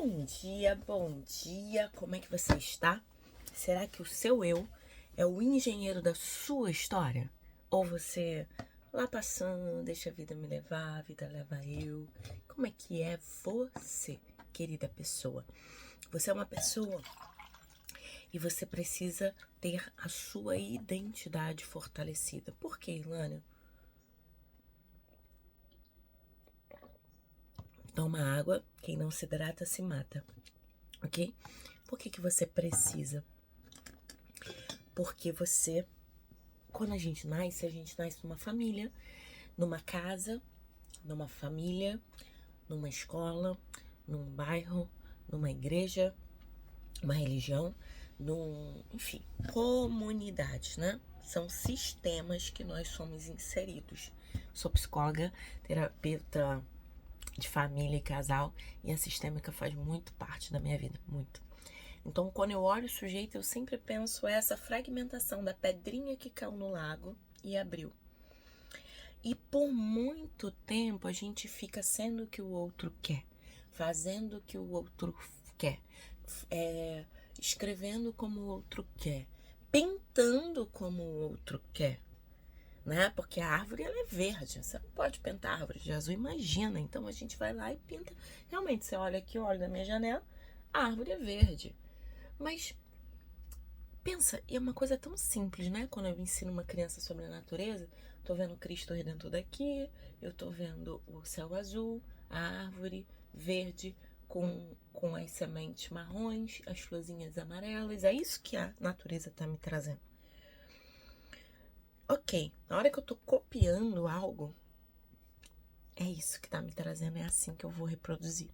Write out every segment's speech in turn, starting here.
Bom dia, como é que você está? Será que o seu eu é o engenheiro da sua história? Ou você lá passando, deixa a vida me levar, a vida leva eu? Como é que é você, querida pessoa? Você é uma pessoa e você precisa ter a sua identidade fortalecida. Por quê, Ilana? Toma água, quem não se hidrata se mata, ok? Por que você precisa? Porque quando a gente nasce numa família, numa casa, numa família, numa escola, num bairro, numa igreja, uma religião, enfim, comunidades, né? São sistemas que nós somos inseridos. Sou psicóloga, terapeuta de família e casal, e a sistêmica faz muito parte da minha vida, muito. Então, quando eu olho o sujeito, eu sempre penso essa fragmentação da pedrinha que caiu no lago e abriu. E por muito tempo a gente fica sendo o que o outro quer, fazendo o que o outro quer, escrevendo como o outro quer, pintando como o outro quer, né? Porque a árvore ela é verde, você não pode pintar a árvore de azul, imagina. Então a gente vai lá e pinta. Realmente, você olha aqui, olha da minha janela, a árvore é verde. Mas pensa, e é uma coisa tão simples, né? Quando eu ensino uma criança sobre a natureza, tô vendo o Cristo Redentor daqui, eu tô vendo o céu azul, a árvore verde com as sementes marrons, as florzinhas amarelas. É isso que a natureza tá me trazendo. Ok, na hora que eu tô copiando algo, é isso que tá me trazendo, é assim que eu vou reproduzir.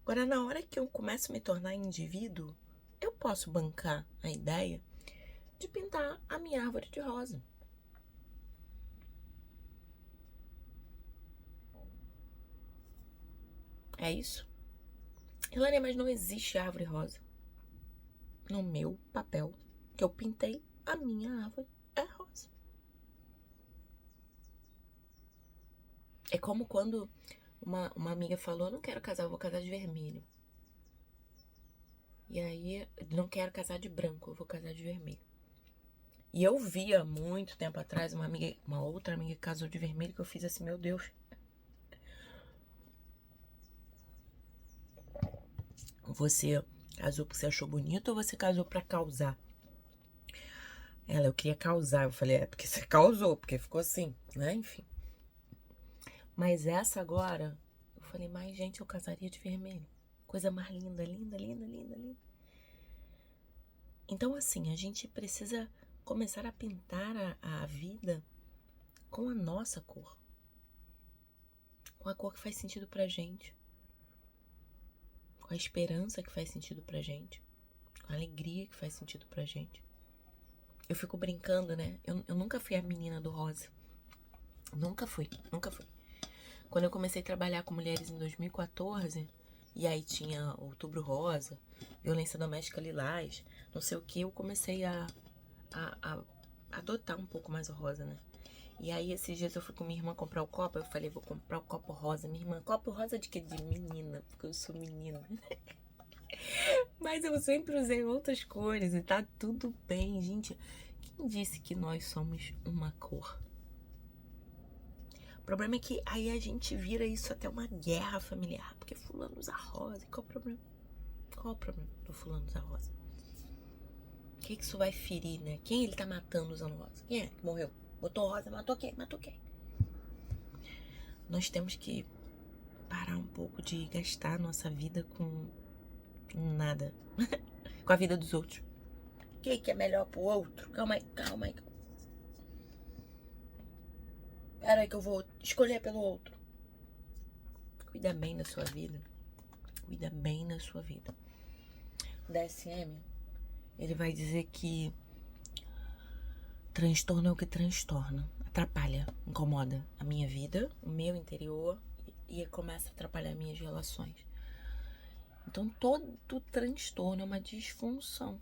Agora, na hora que eu começo a me tornar indivíduo, eu posso bancar a ideia de pintar a minha árvore de rosa. É isso? Hilâria, mas não existe árvore rosa. No meu papel que eu pintei, a minha árvore é rosa. É como quando uma amiga falou, não quero casar, eu vou casar de vermelho. E aí, não quero casar de branco, eu vou casar de vermelho. E eu via muito tempo atrás uma outra amiga que casou de vermelho, que eu fiz assim, meu Deus. Você casou porque você achou bonito ou você casou pra causar? Eu queria causar. Eu falei, porque você causou, porque ficou assim, né? Enfim. Mas essa agora, eu falei, mas gente, eu casaria de vermelho. Coisa mais linda, linda, linda, linda, linda. Então, assim, a gente precisa começar a pintar a vida com a nossa cor. Com a cor que faz sentido pra gente. Com a esperança que faz sentido pra gente. Com a alegria que faz sentido pra gente. Eu fico brincando, né? Eu nunca fui a menina do rosa. Nunca fui, nunca fui. Quando eu comecei a trabalhar com mulheres em 2014, e aí tinha Outubro Rosa, violência doméstica lilás, não sei o que, eu comecei a adotar um pouco mais o rosa, né? E aí esses dias eu fui com minha irmã comprar o copo, eu falei, vou comprar o copo rosa. Minha irmã, copo rosa de quê? De menina, porque eu sou menina. Mas eu sempre usei outras cores e tá tudo bem, gente. Quem disse que nós somos uma cor? O problema é que aí a gente vira isso até uma guerra familiar, porque fulano usa rosa. Qual o problema? Qual o problema do fulano usar rosa? O que isso vai ferir, né? Quem ele tá matando usando rosa? Quem é que morreu? Botou rosa, matou quem? Matou quem? Nós temos que parar um pouco de gastar a nossa vida com nada. Com a vida dos outros. O que é melhor pro outro? Calma aí, calma aí. Pera aí que eu vou escolher pelo outro. Cuida bem da sua vida. Cuida bem da sua vida. O DSM, ele vai dizer que transtorno é o que transtorna, atrapalha, incomoda a minha vida, o meu interior e começa a atrapalhar minhas relações. Então todo transtorno é uma disfunção,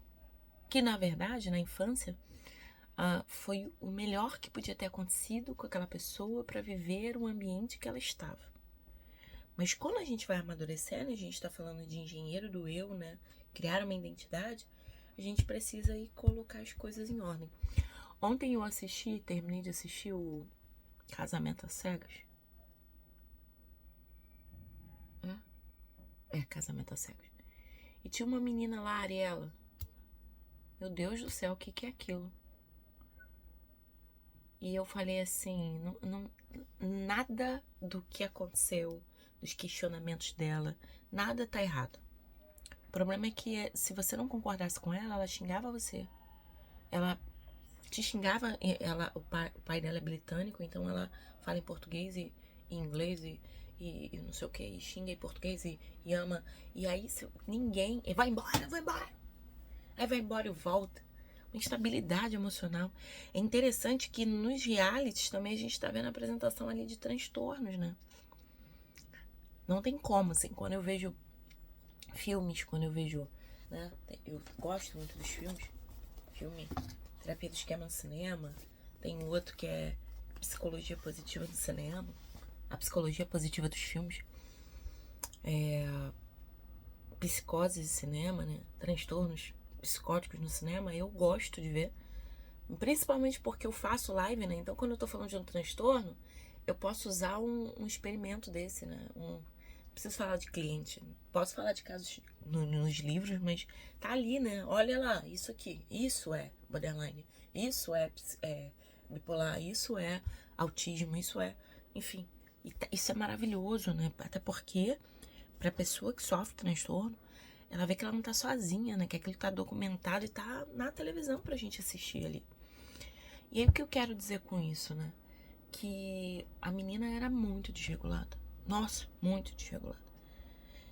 que na verdade na infância foi o melhor que podia ter acontecido com aquela pessoa para viver o ambiente que ela estava. Mas quando a gente vai amadurecendo, a gente tá falando de engenheiro do eu, né? Criar uma identidade, a gente precisa ir colocar as coisas em ordem. Ontem eu terminei de assistir o Casamento às Cegas. Casamento às Cegas. E tinha uma menina lá, Ariela. Meu Deus do céu, o que é aquilo? E eu falei assim, nada do que aconteceu, dos questionamentos dela, nada tá errado. O problema é que se você não concordasse com ela, ela xingava você. Ela te xingava, o pai dela é britânico, então ela fala em português e em inglês e não sei o que, e xinga em português e ama. E aí ninguém. E vai embora, vai embora. Aí vai embora e volta. Uma instabilidade emocional. É interessante que nos realities também a gente tá vendo a apresentação ali de transtornos, né? Não tem como, assim, quando eu vejo filmes, quando eu vejo, né? Eu gosto muito dos filmes. Filme Terapia do Esquema no cinema. Tem um outro que é Psicologia Positiva no cinema. A Psicologia Positiva dos filmes. Psicose de cinema, né? Transtornos psicóticos no cinema. Eu gosto de ver. Principalmente porque eu faço live, né? Então, quando eu tô falando de um transtorno, eu posso usar um experimento desse, né? Não preciso falar de cliente. Posso falar de casos nos livros, mas tá ali, né? Olha lá, isso aqui. Isso é borderline. Isso é bipolar. Isso é autismo. Isso é... Enfim, isso é maravilhoso, né? Até porque, pra pessoa que sofre transtorno, ela vê que ela não tá sozinha, né? Que aquilo tá documentado e tá na televisão pra gente assistir ali. E aí o que eu quero dizer com isso, né? Que a menina era muito desregulada. Nossa, muito desregulada.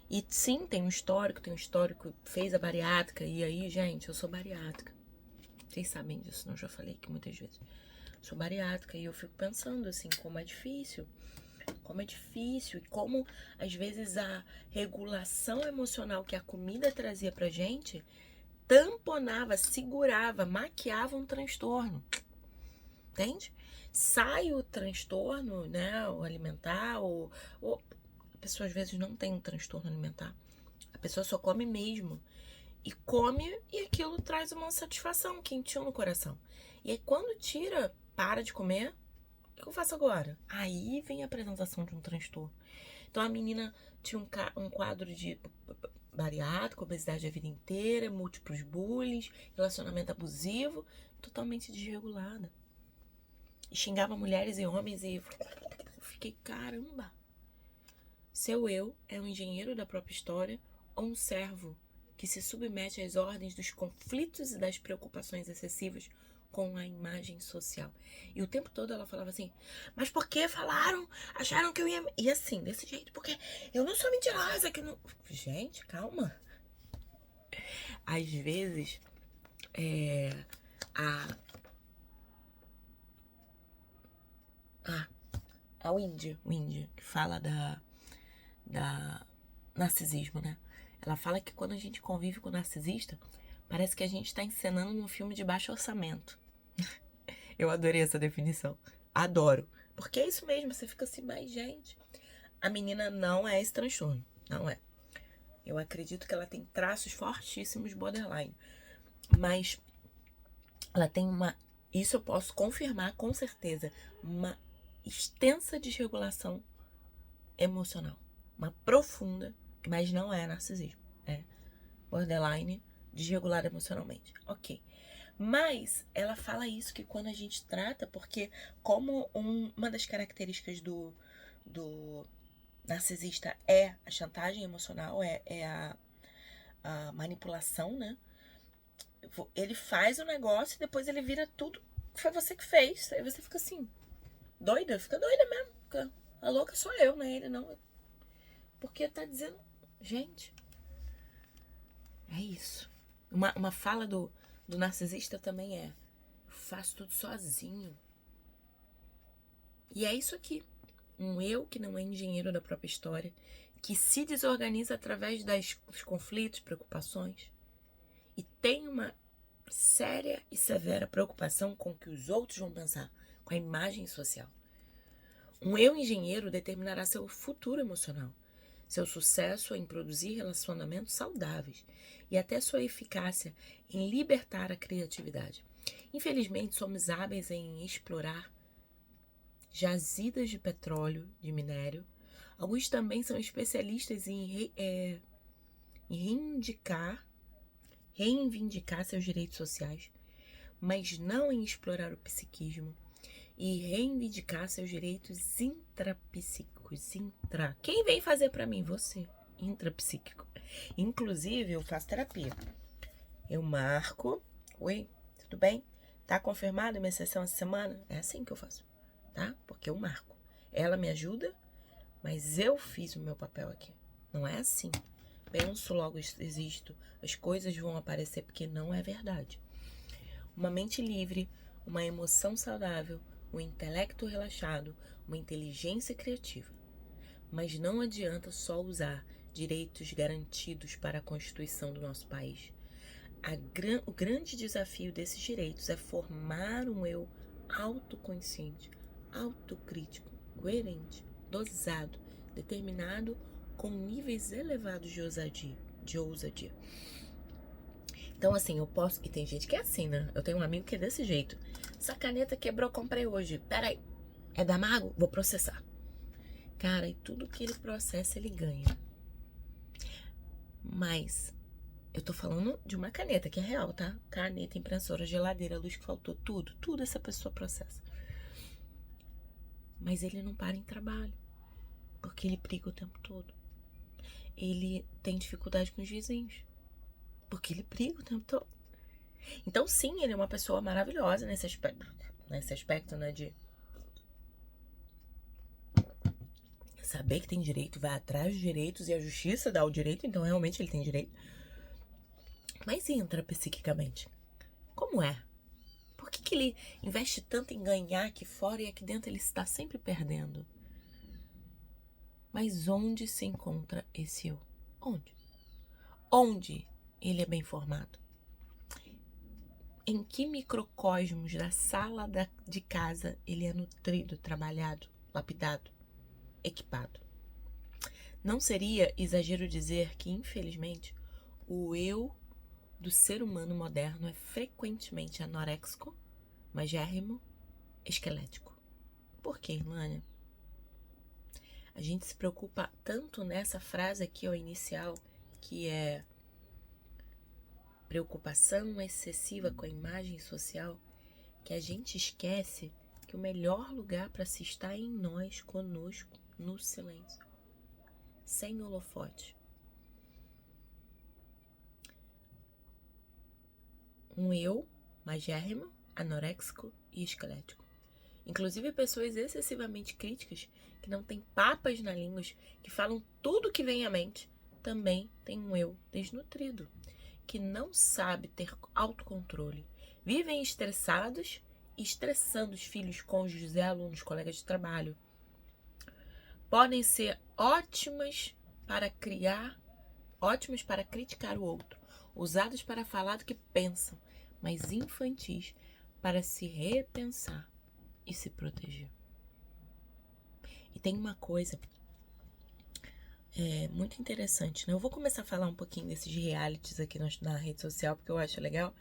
E sim, tem um histórico, fez a bariátrica. E aí, gente, eu sou bariátrica. Vocês sabem disso, não? Eu já falei aqui muitas vezes. Sou bariátrica e eu fico pensando assim, como é difícil. Como é difícil e como, às vezes, a regulação emocional que a comida trazia pra gente tamponava, segurava, maquiava um transtorno. Entende? Sai o transtorno, né, o alimentar, ou a pessoa às vezes não tem um transtorno alimentar. A pessoa só come mesmo. E come e aquilo traz uma satisfação, um quentinho no coração. E aí quando tira, para de comer, o que eu faço agora? Aí vem a apresentação de um transtorno. Então a menina tinha um quadro de bariátrico, obesidade a vida inteira, múltiplos bullying, relacionamento abusivo, totalmente desregulada. E xingava mulheres e homens e fiquei, caramba. Seu eu é um engenheiro da própria história ou um servo que se submete às ordens dos conflitos e das preocupações excessivas com a imagem social. E o tempo todo ela falava assim, mas por que falaram? Acharam que eu ia... E assim, desse jeito, porque eu não sou mentirosa, que não... Gente, calma. Às vezes, a Windy, que fala da narcisismo, né? Ela fala que quando a gente convive com o narcisista, parece que a gente tá encenando num filme de baixo orçamento. Eu adorei essa definição. Adoro. Porque é isso mesmo, você fica assim, mas gente, a menina não é esse transtorno. Não é. Eu acredito que ela tem traços fortíssimos borderline. Mas ela tem isso eu posso confirmar com certeza, uma extensa desregulação emocional. Uma profunda, mas não é narcisismo. É borderline, desregulada emocionalmente. Ok. Mas ela fala isso que quando a gente trata, porque como uma das características do narcisista é a chantagem emocional, é a manipulação, né? Ele faz o negócio e depois ele vira tudo que foi você que fez. Aí você fica assim, doida, fica doida mesmo. A louca sou eu, não é ele não. Porque tá dizendo, gente, é isso. Uma fala do narcisista também é, faço tudo sozinho. E é isso aqui. Um eu que não é engenheiro da própria história, que se desorganiza através dos conflitos, preocupações, e tem uma séria e severa preocupação com o que os outros vão pensar, com a imagem social. Um eu engenheiro determinará seu futuro emocional. seu sucesso em produzir relacionamentos saudáveis e até sua eficácia em libertar a criatividade. Infelizmente, somos hábeis em explorar jazidas de petróleo, de minério. Alguns também são especialistas em reivindicar seus direitos sociais, mas não em explorar o psiquismo e reivindicar seus direitos intrapsíquicos. Quem vem fazer pra mim? Você. Intrapsíquico. Inclusive, eu faço terapia. Eu marco. Oi, tudo bem? Tá confirmada minha sessão essa semana? É assim que eu faço, tá? Porque eu marco. Ela me ajuda, mas eu fiz o meu papel aqui. Não é assim. Penso, logo existo. As coisas vão aparecer, porque não é verdade. Uma mente livre, uma emoção saudável, um intelecto relaxado, uma inteligência criativa. Mas não adianta só usar direitos garantidos para a Constituição do nosso país. O grande desafio desses direitos é formar um eu autoconsciente, autocrítico, coerente, dosado, determinado, com níveis elevados de ousadia. Então, assim, eu posso... E tem gente que é assim, né? Eu tenho um amigo que é desse jeito. Essa caneta quebrou, comprei hoje. Peraí, é da Mago? Vou processar. Cara, e tudo que ele processa, ele ganha. Mas eu tô falando de uma caneta, que é real, tá? Caneta, impressora, geladeira, luz que faltou, tudo essa pessoa processa. Mas ele não para em trabalho, porque ele briga o tempo todo. Ele tem dificuldade com os vizinhos, porque ele briga o tempo todo. Então, sim, ele é uma pessoa maravilhosa nesse aspecto, né, de saber que tem direito, vai atrás dos direitos e a justiça dá o direito, então realmente ele tem direito. Mas entra psiquicamente. Como é? Por que ele investe tanto em ganhar aqui fora e aqui dentro ele está sempre perdendo? Mas onde se encontra esse eu? Onde? Onde ele é bem formado? Em que microcosmos da sala de casa ele é nutrido, trabalhado, lapidado, equipado? Não seria exagero dizer que, infelizmente, o eu do ser humano moderno é frequentemente anoréxico, magérrimo, esquelético. Por quê, Irlânia? A gente se preocupa tanto nessa frase aqui, ó, inicial, que é preocupação excessiva com a imagem social, que a gente esquece que o melhor lugar para se estar é em nós, conosco, no silêncio, sem holofote. Um eu magérrimo, anoréxico e esquelético. Inclusive pessoas excessivamente críticas, que não têm papas na língua, que falam tudo que vem à mente, também tem um eu desnutrido, que não sabe ter autocontrole. Vivem estressados e estressando os filhos, cônjuges e alunos, colegas de trabalho. Podem ser ótimas para criticar o outro, usados para falar do que pensam, mas infantis para se repensar e se proteger. E tem uma coisa muito interessante, né? Eu vou começar a falar um pouquinho desses realities aqui na rede social, porque eu acho legal.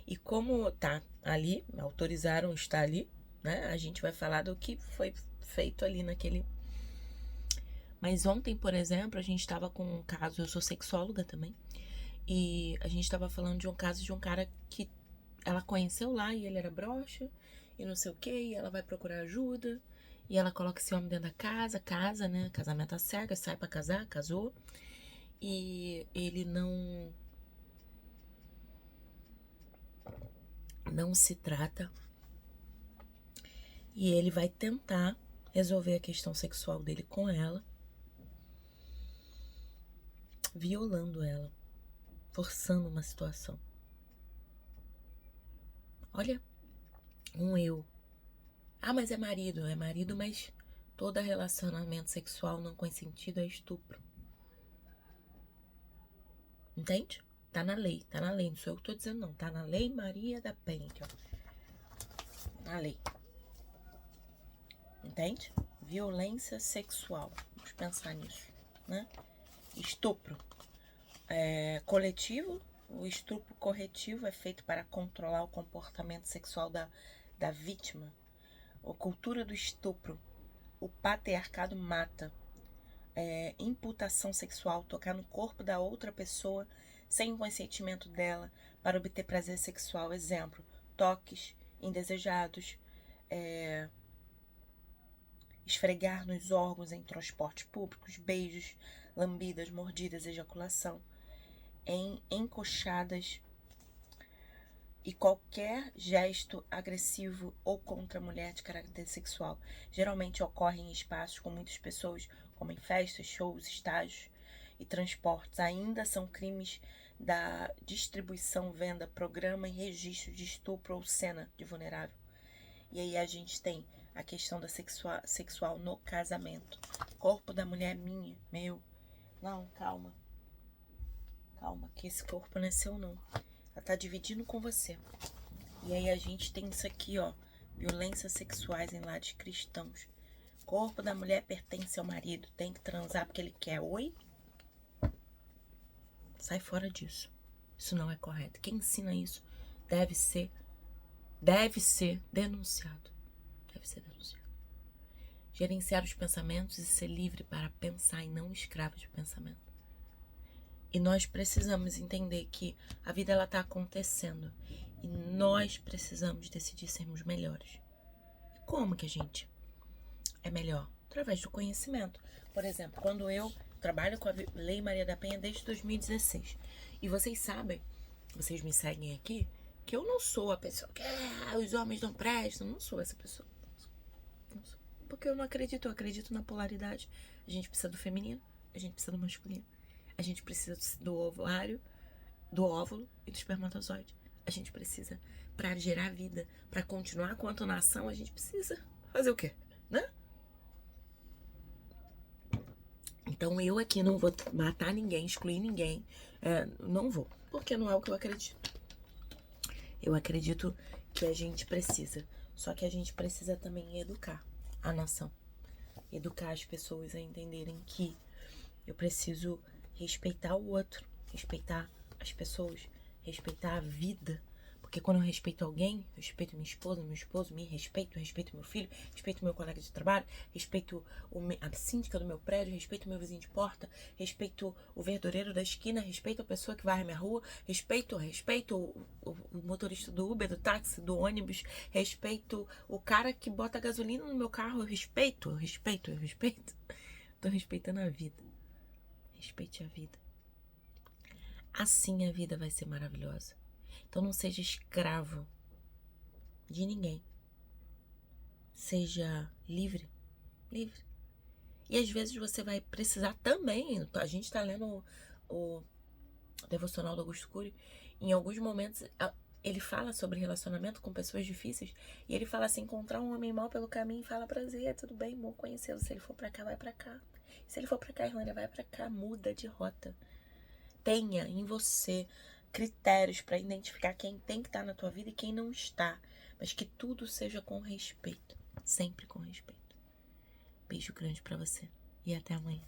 E como tá ali, autorizaram estar ali, né? A gente vai falar do que foi feito ali naquele... Mas ontem, por exemplo, a gente tava com um caso, eu sou sexóloga também, e a gente tava falando de um caso de um cara que ela conheceu lá e ele era broxa e não sei o que, e ela vai procurar ajuda, e ela coloca esse homem dentro da casa, né? Casamento às cegas, sai pra casar, casou, e ele não se trata, e ele vai tentar resolver a questão sexual dele com ela, violando ela, forçando uma situação. Olha, um eu. Ah, mas é marido, mas todo relacionamento sexual não consentido é estupro. Entende? Tá na lei, não sou eu que tô dizendo não, tá na Lei Maria da Penha, aqui, ó. Na lei. Entende? Violência sexual. Vamos pensar nisso, né? Estupro coletivo. O estupro corretivo é feito para controlar o comportamento sexual da vítima. A cultura do estupro. O patriarcado mata. Imputação sexual, tocar no corpo da outra pessoa sem o consentimento dela para obter prazer sexual. Exemplo, toques indesejados, esfregar nos órgãos em transportes públicos, beijos, lambidas, mordidas, ejaculação, encoxadas e qualquer gesto agressivo ou contra a mulher de caráter sexual. Geralmente ocorre em espaços com muitas pessoas, como em festas, shows, estágios e transportes. Ainda são crimes da distribuição, venda, programa e registro de estupro ou cena de vulnerável. E aí a gente tem a questão da sexual no casamento. Corpo da mulher é minha, meu. Não, calma. Calma, que esse corpo não é seu, não. Ela tá dividindo com você. E aí a gente tem isso aqui, ó. Violências sexuais em lares cristãos. Corpo da mulher pertence ao marido. Tem que transar porque ele quer. Oi? Sai fora disso. Isso não é correto. Quem ensina isso deve ser denunciado. Deve ser denunciado. Gerenciar os pensamentos e ser livre para pensar e não escravo de pensamento. E nós precisamos entender que a vida ela tá acontecendo e nós precisamos decidir sermos melhores. E como que a gente é melhor? Através do conhecimento. Por exemplo, quando eu trabalho com a Lei Maria da Penha desde 2016. E vocês sabem, vocês me seguem aqui, que eu não sou a pessoa que os homens não prestam. Não sou essa pessoa. Não sou. Porque eu não acredito, eu acredito na polaridade. A gente precisa do feminino, a gente precisa do masculino. A gente precisa do ovário, do óvulo e do espermatozoide. A gente precisa, para gerar vida, para continuar quanto nação, a gente precisa fazer o quê? Né? Então eu aqui não vou matar ninguém, excluir ninguém. Não vou, porque não é o que eu acredito. Eu acredito que a gente precisa. Só que a gente precisa também educar a nação. Educar as pessoas a entenderem que eu preciso respeitar o outro, respeitar as pessoas, respeitar a vida. Porque quando eu respeito alguém, eu respeito minha esposa, meu esposo, me respeito, respeito meu filho, respeito meu colega de trabalho, respeito a síndica do meu prédio, respeito meu vizinho de porta, respeito o verdureiro da esquina, respeito a pessoa que varre minha rua, respeito o motorista do Uber, do táxi, do ônibus, respeito o cara que bota gasolina no meu carro, eu respeito. Tô respeitando a vida. Respeite a vida. Assim a vida vai ser maravilhosa. Então não seja escravo de ninguém. Seja livre. Livre. E às vezes você vai precisar também. A gente tá lendo o Devocional do Augusto Cury. Em alguns momentos ele fala sobre relacionamento com pessoas difíceis. E ele fala assim, encontrar um homem mau pelo caminho e fala prazer, tudo bem, bom conhecê-lo. Se ele for pra cá, vai pra cá. Se ele for pra cá, Irlanda, vai pra cá. Muda de rota. Tenha em você critérios para identificar quem tem que estar na tua vida e quem não está. Mas que tudo seja com respeito. Sempre com respeito. Beijo grande para você. E até amanhã.